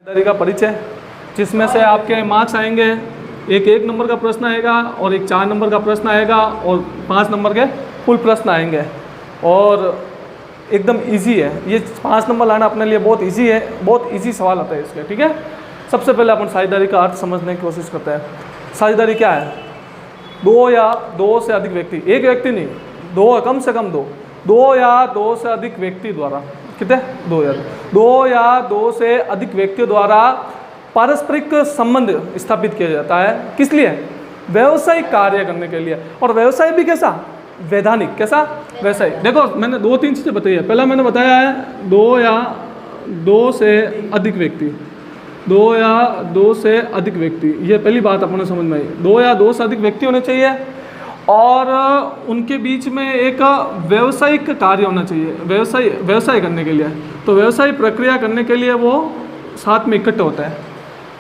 साझेदारी का परिचय, जिसमें से आपके मार्क्स आएंगे, एक नंबर का प्रश्न आएगा और एक 4 नंबर का प्रश्न आएगा और 5 नंबर के फुल प्रश्न आएंगे। और एकदम इजी है, ये 5 नंबर लाना अपने लिए बहुत इजी है, बहुत इजी सवाल आता है इसके। ठीक है, सबसे पहले अपन साझेदारी का अर्थ समझने की कोशिश करते हैं। साझेदारी क्या है? 2 या 2 से अधिक व्यक्ति, एक व्यक्ति नहीं, 2 कम से कम 2 या 2 से अधिक व्यक्ति द्वारा, कितने? 2 या 2 से अधिक व्यक्तियों द्वारा पारस्परिक संबंध स्थापित किया जाता है। किस लिए? व्यवसायिक कार्य करने के लिए। और व्यवसाय भी कैसा? वैधानिक। कैसा? व्यवसाय। देखो मैंने 2-3 चीज़ें बताई है। पहला मैंने बताया है 2 या 2 से अधिक व्यक्ति, 2 या 2 से अधिक व्यक्ति, ये पहली बात अपने समझ में आई। 2 या 2 से अधिक व्यक्ति होने चाहिए और उनके बीच में एक व्यवसायिक कार्य होना चाहिए, व्यवसाय करने के लिए। तो व्यवसाय प्रक्रिया करने के लिए वो साथ में इकट्ठे होता है,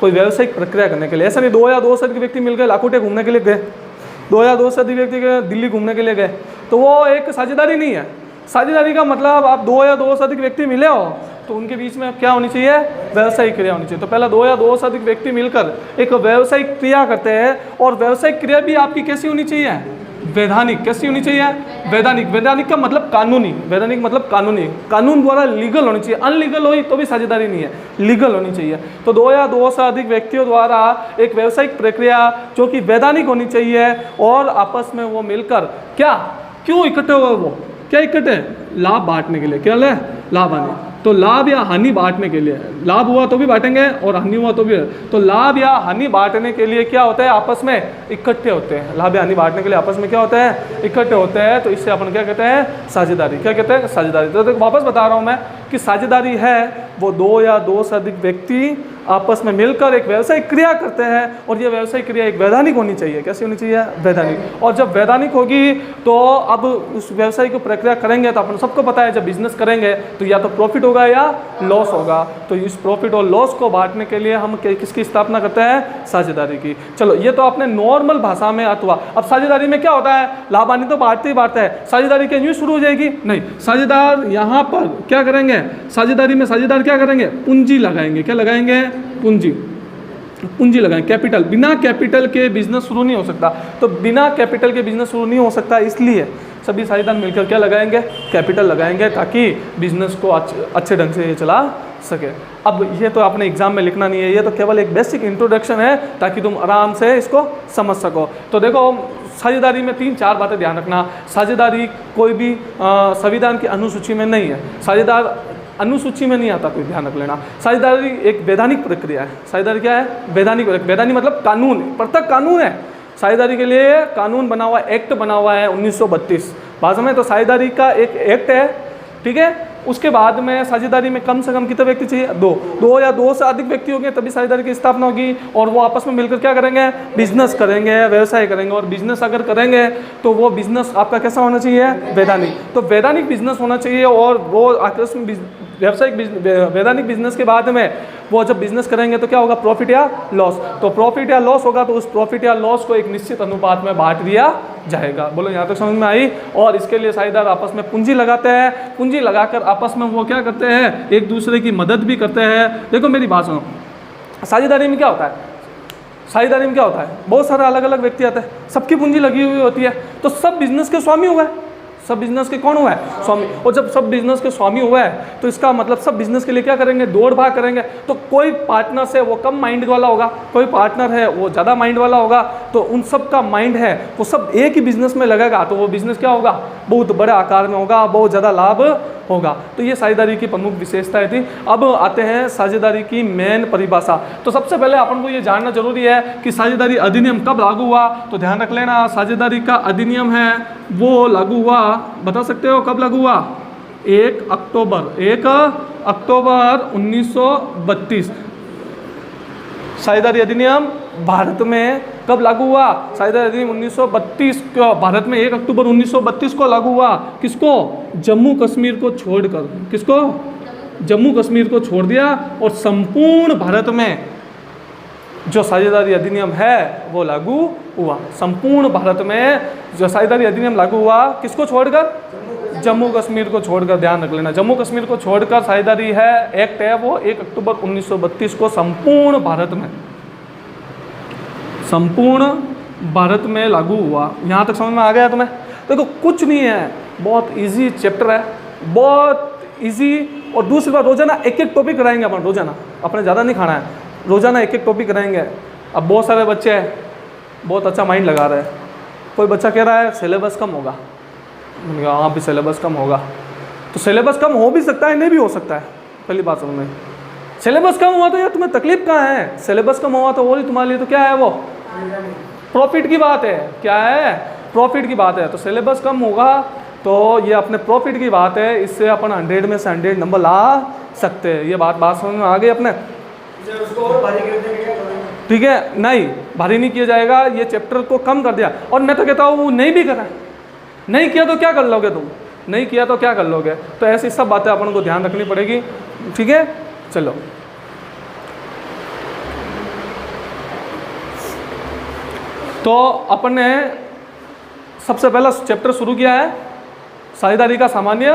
कोई व्यवसायिक प्रक्रिया करने के लिए। ऐसा नहीं 2 या 2 से अधिक व्यक्ति मिल गए लाखोटे घूमने के लिए गए, 2 या 2 से अधिक व्यक्ति गए दिल्ली घूमने के लिए गए, तो वो एक साझेदारी नहीं है। साझेदारी का मतलब आप 2 या 2 से अधिक व्यक्ति मिले हो तो उनके बीच में क्या होनी चाहिए? व्यवसायिक क्रिया होनी चाहिए। तो पहला 2 या 2 से अधिक व्यक्ति मिलकर एक व्यवसायिक क्रिया करते हैं। और व्यवसायिक क्रिया भी आपकी कैसी होनी चाहिए? वैधानिक। कैसी होनी चाहिए? वैधानिक। वैधानिक का मतलब कानूनी, वैधानिक मतलब कानूनी, कानून द्वारा लीगल होनी चाहिए। अनलीगल हुई तो भी साझेदारी नहीं है, लीगल होनी चाहिए। तो 2 या 2 से अधिक व्यक्तियों द्वारा एक व्यवसायिक प्रक्रिया जो कि वैधानिक होनी चाहिए और आपस में वो मिलकर क्या, क्यों इकट्ठे हुए? वो क्या इकट्ठे? लाभ बांटने के लिए। क्या ले? लाभ हानि। तो लाभ या हानि बांटने के लिए, लाभ हुआ तो भी बांटेंगे और हानि हुआ तो भी। तो लाभ या हानि बांटने के लिए क्या होता है? आपस में इकट्ठे होते हैं। लाभ या हानि बांटने के लिए आपस में क्या होता है? इकट्ठे होते हैं। तो इससे अपन क्या कहते हैं? साझेदारी। क्या कहते हैं? साझेदारी। तो वापस बता रहा हूँ मैं कि साझेदारी है वो 2 या 2 से अधिक व्यक्ति आपस में मिलकर एक व्यवसायिक क्रिया करते हैं और ये व्यवसायिक क्रिया एक वैधानिक होनी चाहिए। कैसी होनी चाहिए? वैधानिक। और जब वैधानिक होगी तो अब उस व्यवसाय की प्रक्रिया करेंगे तो अपन सबको पता है जब बिजनेस करेंगे तो या तो प्रॉफिट होगा या लॉस होगा। तो इस प्रॉफिट और लॉस को बांटने के लिए हम किसकी स्थापना करते हैं? साझेदारी की। चलो ये तो आपने नॉर्मल भाषा में अर्थ हुआ। अब साझेदारी में क्या होता है? लाभ हानि तो बांटते ही बांटता है। साझेदारी के यूँ शुरू हो जाएगी? नहीं, साझेदार यहाँ पर क्या करेंगे? साझेदारी में साझेदार क्या करेंगे? पूंजी लगाएंगे। क्या लगाएंगे? पूंजी लगाएंगे, कैपिटल। बिना कैपिटल के बिजनेस शुरू नहीं हो सकता। तो बिना कैपिटल के बिजनेस शुरू नहीं हो सकता, इसलिए सभी साझेदार मिलकर क्या लगाएंगे? कैपिटल लगाएंगे ताकि बिजनेस को अच्छे ढंग से चला सके। अब ये तो आपने एग्जाम में लिखना नहीं है, ये तो केवल एक बेसिक इंट्रोडक्शन है ताकि तुम आराम से इसको समझ सको। तो देखो साझेदारी में 3-4 बातें ध्यान रखना। साझेदारी कोई भी संविधान की अनुसूची में नहीं है, साझेदार अनुसूची में नहीं आता, कोई ध्यान रख लेना। साझेदारी एक वैधानिक प्रक्रिया है। साझेदारी क्या है? वैधानिक। वैधानिक मतलब कानून, प्रत्यक्ष कानून है। साझेदारी के लिए कानून बना हुआ, एक्ट बना हुआ है 1932 भाषा में। तो साझेदारी का एक एक्ट है, ठीक है। उसके बाद में साझेदारी में कम से कम कितने व्यक्ति चाहिए? 2 या 2 से अधिक व्यक्ति होंगे तभी साझेदारी की स्थापना होगी और वो आपस में मिलकर क्या करेंगे? बिजनेस करेंगे, व्यवसाय करेंगे। और बिजनेस अगर करेंगे तो वो बिजनेस आपका कैसा होना चाहिए? वैधानिक। तो वैधानिक बिजनेस होना चाहिए। और वो आकस्मिक व्यावसायिक वैधानिक बिजनेस के बाद में वो जब बिजनेस करेंगे तो क्या होगा? प्रॉफिट या लॉस। तो प्रॉफिट या लॉस होगा तो उस प्रॉफिट या लॉस को एक निश्चित अनुपात में बांट दिया जाएगा। बोलो यहाँ तक समझ में आई? और इसके लिए साझेदार आपस में पूंजी लगाते हैं। पूंजी लगाकर आपस में वो क्या करते हैं? एक दूसरे की मदद भी करते हैं। देखो मेरी बात सुनो, साझेदारी में क्या होता है? साझेदारी में क्या होता है? बहुत सारे अलग अलग व्यक्ति आते हैं, सबकी पूंजी लगी हुई होती है, तो सब बिजनेस के स्वामी हुए। सब बिजनेस के कौन हुआ है? स्वामी। और जब सब बिजनेस के स्वामी हुआ है तो इसका मतलब सब बिजनेस के लिए क्या करेंगे? दौड़ भाग करेंगे। तो कोई पार्टनर से वो कम माइंड वाला होगा, कोई पार्टनर है वो ज़्यादा माइंड वाला होगा। तो उन सब का माइंड है वो सब एक ही बिजनेस में लगेगा तो वो बिजनेस क्या होगा? बहुत बड़े आकार में होगा, बहुत ज़्यादा लाभ होगा। तो ये साझेदारी की प्रमुख विशेषताएं थी। अब आते हैं साझेदारी की मेन परिभाषा। तो सबसे पहले अपन को ये जानना जरूरी है कि साझेदारी अधिनियम कब लागू हुआ। तो ध्यान रख लेना, साझेदारी का अधिनियम है वो लागू हुआ, बता सकते हो कब लागू हुआ? 1 अक्टूबर 1932। साझेदारी अधिनियम भारत में कब लागू हुआ? साझेदारी अधिनियम 1932 को भारत में 1 अक्टूबर 1932 को लागू हुआ। किसको? जम्मू कश्मीर को छोड़कर। किसको? जम्मू कश्मीर को छोड़ दिया और संपूर्ण भारत में जो साझेदारी अधिनियम है वो लागू हुआ। संपूर्ण भारत में जो साझेदारी अधिनियम लागू हुआ किसको छोड़कर? जम्मू कश्मीर को छोड़कर, ध्यान रख लेना, जम्मू कश्मीर को छोड़कर साझेदारी है एक्ट है वो 1 अक्टूबर 1932 को संपूर्ण भारत में लागू हुआ। यहाँ तक समझ में आ गया तुम्हें? देखो कुछ नहीं है, बहुत इजी चैप्टर है, बहुत इजी। और दूसरी बात, रोजाना एक एक टॉपिक कराएंगे अपन, रोजाना, अपने ज़्यादा नहीं खाना है, रोजाना एक एक टॉपिक कराएंगे। अब बहुत सारे बच्चे हैं बहुत अच्छा माइंड लगा रहे हैं, कोई बच्चा कह रहा है सिलेबस कम होगा, हाँ भी सिलेबस कम होगा, तो सिलेबस कम हो भी सकता है, नहीं भी हो सकता है। पहली बात समझ में, सिलेबस कम हुआ तो यार तुम्हें तकलीफ कहाँ है? सिलेबस कम हुआ तो वो तुम्हारे लिए तो क्या है, वो प्रॉफिट की बात है। क्या है? प्रॉफिट की बात है। तो सिलेबस कम होगा तो ये अपने प्रॉफिट की बात है, इससे अपन 100 में से 100 नंबर ला सकते हैं। ये बात समझ में आ गई अपने? ठीक है, नहीं भारी नहीं किया जाएगा, ये चैप्टर को कम कर दिया। और मैं तो कहता हूँ नहीं भी करा, नहीं किया तो क्या कर लोगे तुम, नहीं किया तो क्या कर लोगे? तो ऐसी सब बातें अपन को ध्यान रखनी पड़ेगी। ठीक है, चलो तो अपन ने सबसे पहला चैप्टर शुरू किया है साझेदारी का सामान्य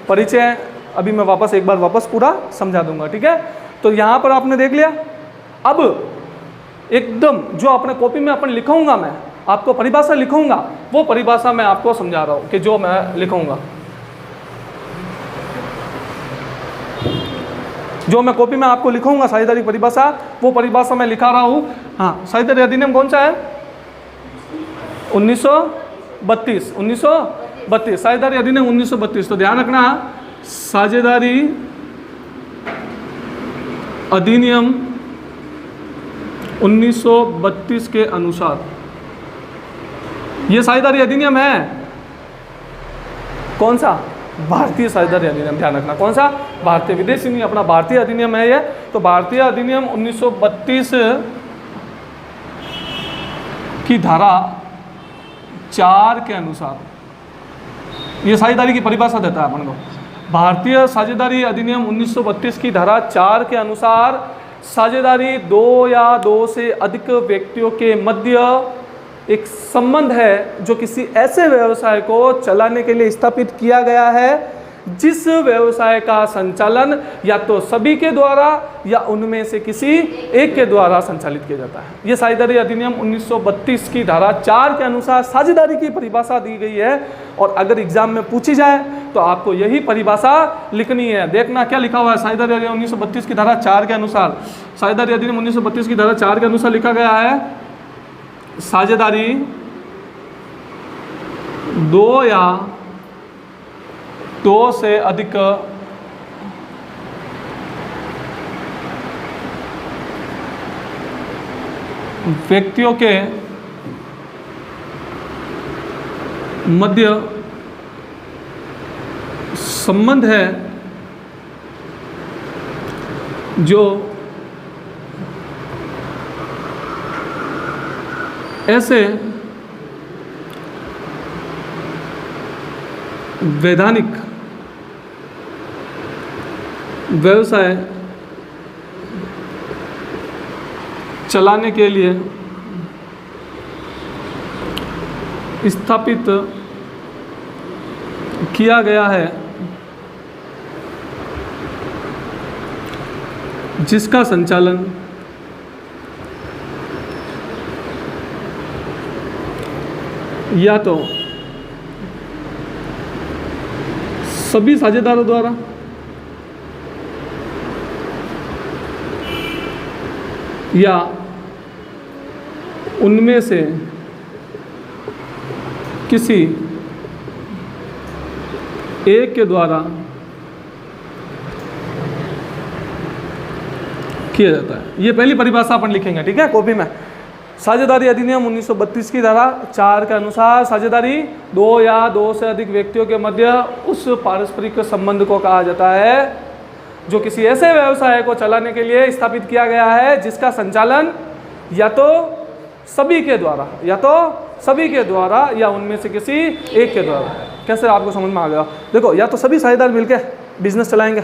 परिचय। अभी मैं एक बार वापस पूरा समझा दूंगा। ठीक है, तो यहाँ पर आपने देख लिया। अब एकदम जो अपने कॉपी में अपन लिखूंगा, मैं आपको परिभाषा लिखूंगा, वो परिभाषा मैं आपको समझा रहा हूँ कि जो मैं लिखूंगा, जो मैं कॉपी में आपको लिखूंगा साझेदारी परिभाषा, वो परिभाषा मैं लिखा रहा हूँ। हाँ, साझेदारी अधिनियम कौन सा है? 1932 साझेदारी अधिनियम 1932। तो ध्यान रखना, साझेदारी अधिनियम 1932 के अनुसार, ये साझेदारी अधिनियम है कौन सा? भारतीय साझेदारी अधिनियम। ध्यान रखना, कौन सा? भारतीय, विदेशी नहीं, अपना भारतीय अधिनियम है ये। तो भारतीय अधिनियम 1932 की धारा 4 के अनुसार ये साझेदारी की परिभाषा देता है अपन को। भारतीय साझेदारी अधिनियम 1932 की धारा 4 के अनुसार साझेदारी 2 या 2 से अधिक व्यक्तियों के मध्य एक संबंध है जो किसी ऐसे व्यवसाय को चलाने के लिए स्थापित किया गया है जिस व्यवसाय का संचालन या तो सभी के द्वारा या उनमें से किसी एक के द्वारा संचालित किया जाता है। ये साझेदारी अधिनियम 1932 की धारा 4 के अनुसार साझेदारी की परिभाषा दी गई है। और अगर एग्जाम में पूछी जाए तो आपको यही परिभाषा लिखनी है। देखना क्या लिखा हुआ है साझेदारी अधिनियम 1932 की धारा 4 के अनुसार। साझेदारी अधिनियम 1932 की धारा 4 के अनुसार लिखा गया है, साझेदारी 2 या 2 से अधिक व्यक्तियों के मध्य संबंध है जो ऐसे वैधानिक व्यवसाय चलाने के लिए स्थापित किया गया है, जिसका संचालन या तो सभी साझेदारों द्वारा या उनमें से किसी एक के द्वारा किया जाता है। ये पहली परिभाषा अपन लिखेंगे, ठीक है, कॉपी में। साझेदारी अधिनियम 1932 की धारा 4 के अनुसार साझेदारी 2 या 2 से अधिक व्यक्तियों के मध्य उस पारस्परिक संबंध को कहा जाता है जो किसी ऐसे व्यवसाय को चलाने के लिए स्थापित किया गया है जिसका संचालन या तो सभी के द्वारा या उनमें से किसी एक के द्वारा। कैसे आपको समझ में आ गया? देखो, या तो सभी साझेदार मिलकर बिजनेस चलाएंगे,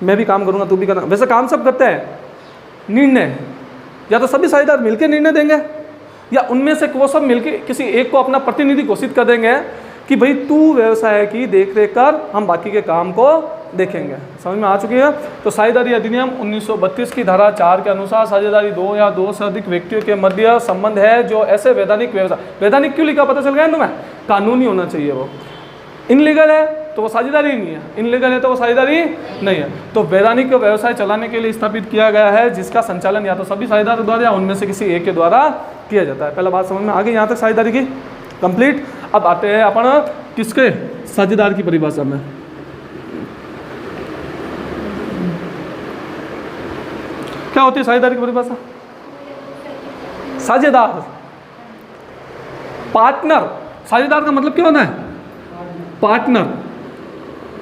मैं भी काम करूंगा, तू भी करना, वैसे काम सब करते हैं, निर्णय या तो सभी साझेदार मिलकर निर्णय देंगे या उनमें से वो सब मिलकर किसी एक को अपना प्रतिनिधि घोषित कर देंगे कि भाई तू व्यवसाय की देख रेख कर, हम बाकी के काम को देखेंगे। समझ में आ चुकी है। तो साझेदारी अधिनियम 1932 की धारा 4 के अनुसार साझेदारी दो या दो से अधिक व्यक्तियों के मध्य संबंध है जो ऐसे वैधानिक व्यवसाय, वैधानिक क्यों लिखा पता चल गया तुम्हें, कानूनी होना चाहिए। वो इनलीगल है तो वो साझेदारी नहीं है, इनलीगल है तो वो साझेदारी नहीं है। तो वैधानिक व्यवसाय चलाने के लिए स्थापित किया गया है जिसका संचालन या तो सभी साझेदारों द्वारा या उनमें से किसी एक के द्वारा किया जाता है। पहला बात समझ में आ गई यहाँ तक साझेदारी की कंप्लीट। अब आते हैं अपन किसके, साझेदार की परिभाषा में। क्या होती है साझेदारी की परिभाषा? साझेदार, पार्टनर। साझेदार का मतलब क्या होता है? पार्टनर।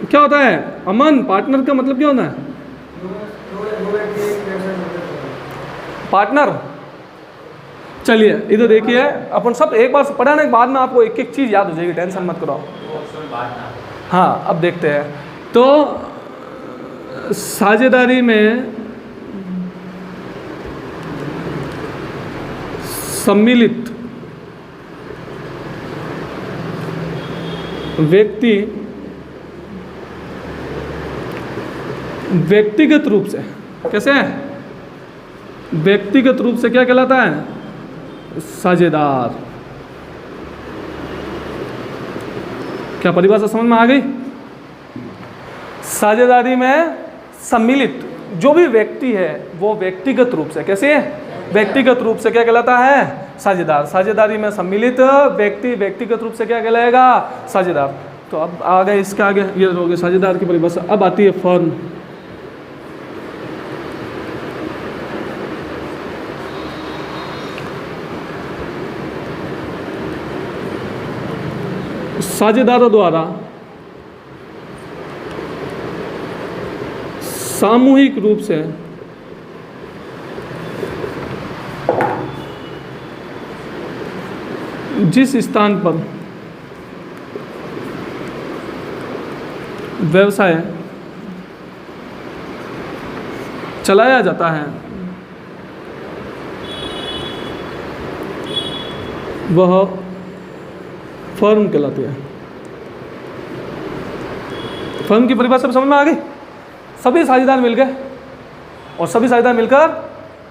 क्या होता है अमन, पार्टनर का मतलब क्या होता है? पार्टनर। चलिए इधर देखिए, अपन सब एक बार पढ़ाने के बाद में आपको एक एक चीज याद हो जाएगी, टेंशन मत करो। हाँ अब देखते हैं। तो साझेदारी में सम्मिलित व्यक्ति व्यक्तिगत रूप से, कैसे है, व्यक्तिगत रूप से क्या कहलाता है? साझेदार। क्या परिभाषा समझ में आ गई? साझेदारी में सम्मिलित जो भी व्यक्ति है वो व्यक्तिगत रूप से, कैसे है, व्यक्तिगत रूप से क्या कहलाता है? साझेदार। साझेदारी में सम्मिलित व्यक्ति व्यक्तिगत रूप से क्या कहलाएगा? साझेदार। तो अब आ गए इसके आगे, ये हो गए साझेदार की परिभाषा। अब आती है फर्म। साझेदारों द्वारा सामूहिक रूप से जिस स्थान पर व्यवसाय चलाया जाता है वह फर्म कहलाती है। फर्म की परिभाषा समझ में आ गई? सभी साझेदार मिल गए और सभी साझेदार मिलकर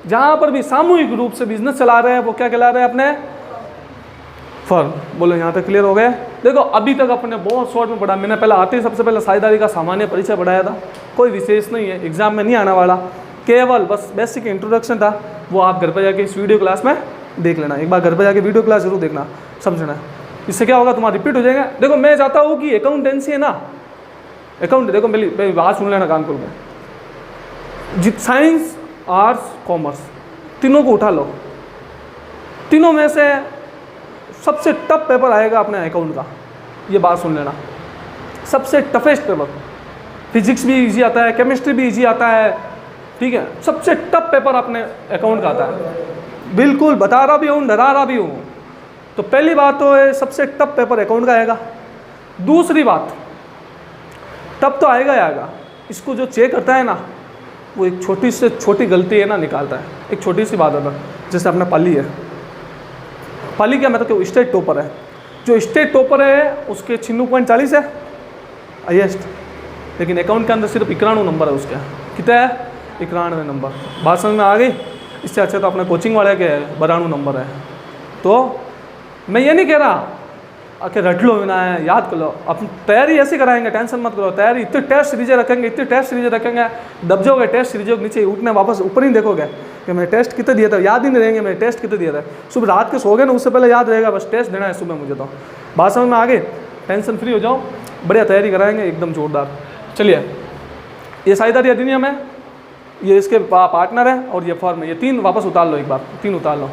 जहां पर भी सामूहिक रूप से बिजनेस चला रहे हैं वो क्या कहला रहे हैं? अपने फर्म। बोलो यहाँ तक क्लियर हो गया? देखो अभी तक अपने बहुत शॉर्ट में पढ़ा। मैंने पहले आते ही सबसे पहले साझेदारी का सामान्य परिचय पढ़ाया था, कोई विशेष नहीं है, एग्जाम में नहीं आने वाला, केवल बस बेसिक इंट्रोडक्शन था। वो आप घर पर जाके इस वीडियो क्लास में देख लेना, एक बार घर पर जाके वीडियो क्लास जरूर देखना, समझना। इससे क्या होगा, तुम्हारा रिपीट हो जाएगा। देखो मैं चाहता हूँ कि अकाउंटेंसी है ना, अकाउंट, देखो मेरी बात सुन लेना कानपुर में, साइंस आर्ट्स कॉमर्स तीनों को उठा लो, तीनों में से सबसे टफ पेपर आएगा अपने अकाउंट का, ये बात सुन लेना। सबसे टफेस्ट पेपर, फिजिक्स भी इजी आता है, केमिस्ट्री भी इजी आता है, ठीक है, सबसे टफ पेपर अपने अकाउंट का आता है। बिल्कुल बता रहा भी हूँ, डरा रहा भी हूँ। तो पहली बात तो है सबसे टफ पेपर अकाउंट का आएगा। दूसरी बात, टफ तो आएगा ही आएगा, इसको जो चेक करता है ना वो एक छोटी से छोटी गलती है ना निकालता है। एक छोटी सी बात है, जैसे अपना पाली है, पाली क्या मतलब कि स्टेट टॉपर है, जो स्टेट टॉपर है उसके 96.40 है हाईएस्ट, लेकिन अकाउंट के अंदर सिर्फ 91 नंबर है उसका। कितना है? 91 नंबर। बात समझ में आ गई? इससे अच्छा तो अपने कोचिंग वाले के 92 नंबर है। तो मैं ये नहीं कह रहा कि रट लो ना है, याद कर लो, अपन तैयारी ऐसी कराएंगे, टेंशन मत करो। तैयारी इतने टेस्ट सीरीजें रखेंगे, इतने टेस्ट सीरीजें रखेंगे, दब जाओगे टेस्ट सीरीजों के नीचे, उठने वापस ऊपर ही देखोगे कि मैं टेस्ट कितने दिया था, याद ही नहीं रहेंगे मैं टेस्ट कितने दिया था। सुबह रात के सो गए ना, उससे पहले याद रहेगा, बस टेस्ट देना है सुबह मुझे। तो बात समझ में आ गई? टेंशन फ्री हो जाओ, बढ़िया तैयारी कराएंगे एकदम जोरदार। चलिए, ये साझेदारी अधिनियम है, ये इसके पार्टनर है और ये फर्म है, ये तीन वापस उतार लो, एक बार तीन उतार लो।